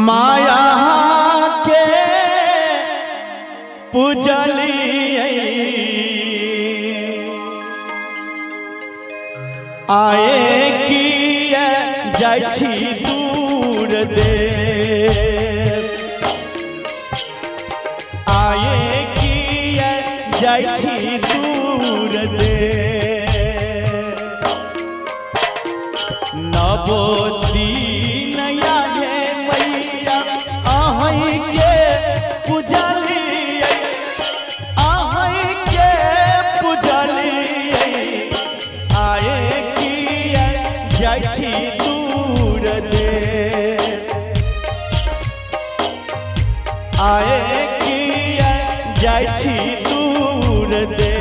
माया के पूजलिए आए किए जाइ छी दूर दे आए किए जाइ छी दूर दे नवोदी नया मैया अहीं के पूजलिए अहीं के पूजलिए आए किए जाइ छी दूर दे आए किए जाइ छी दूर दे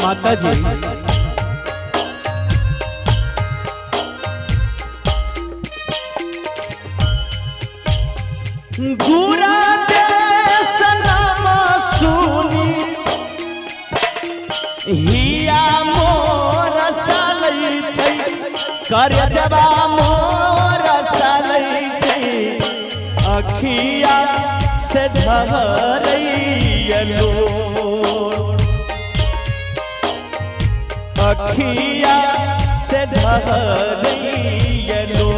माता जी गुरा देश नाम सुनी हिया मोर सालै छै कर जबा मोर सालै छै अखिया से झरैयलो अखिया से झरैयलो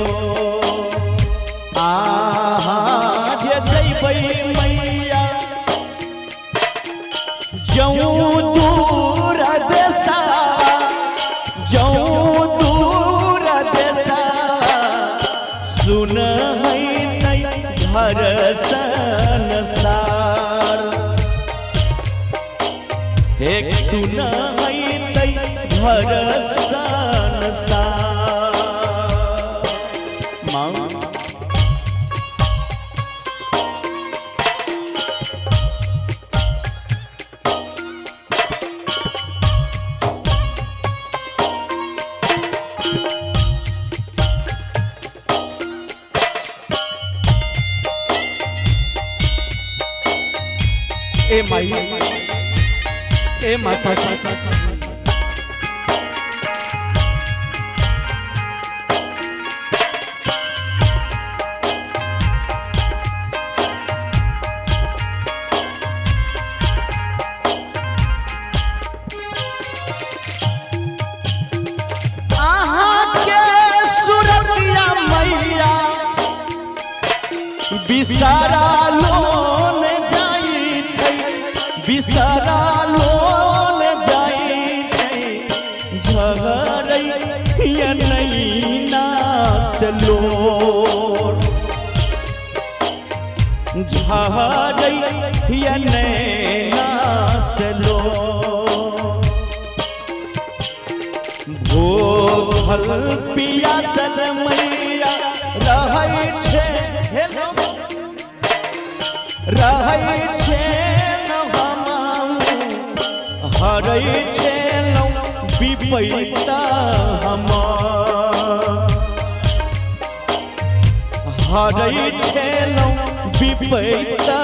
जे जैबै मैया जऊँ दूर देसा जऊँ दूर देसा सुन है घर संसार एक सुन है घर संसार माँ ए माई ए माता बिसरा लोन जाई छै बिसरा लोन जाई छै झगड़ै या नैना से लोर झगड़ै या नैना से लोर भूखल पियासल मैया रहै छै रहै छै न हरै छै विपैता हरै छै विपैता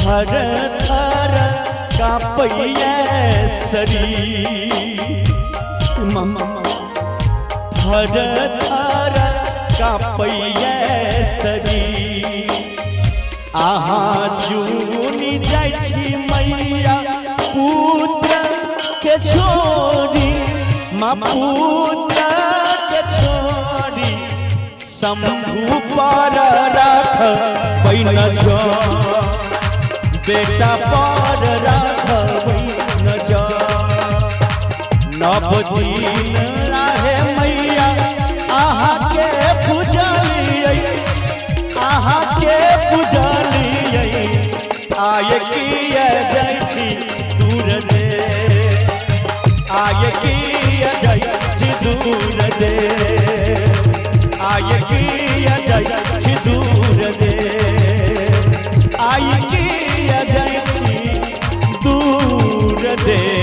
थर थर कांपैया शरीर थर थर कांपैया शरीर अहाँ जूनी जाइ छी मैया पुत्र के छोड़ी माँ पुत्र शंभू पर राख बैन जो बेटा पर राख बैन जो नव दिन रहे मैया आहा के पूजलियै आहा के पूजलियै आय किया जाइ छी दूर दे आय किया जाइ छी दूर दे आय किया जाइ छी दूर दे आय किया जाइ छी दूर दे।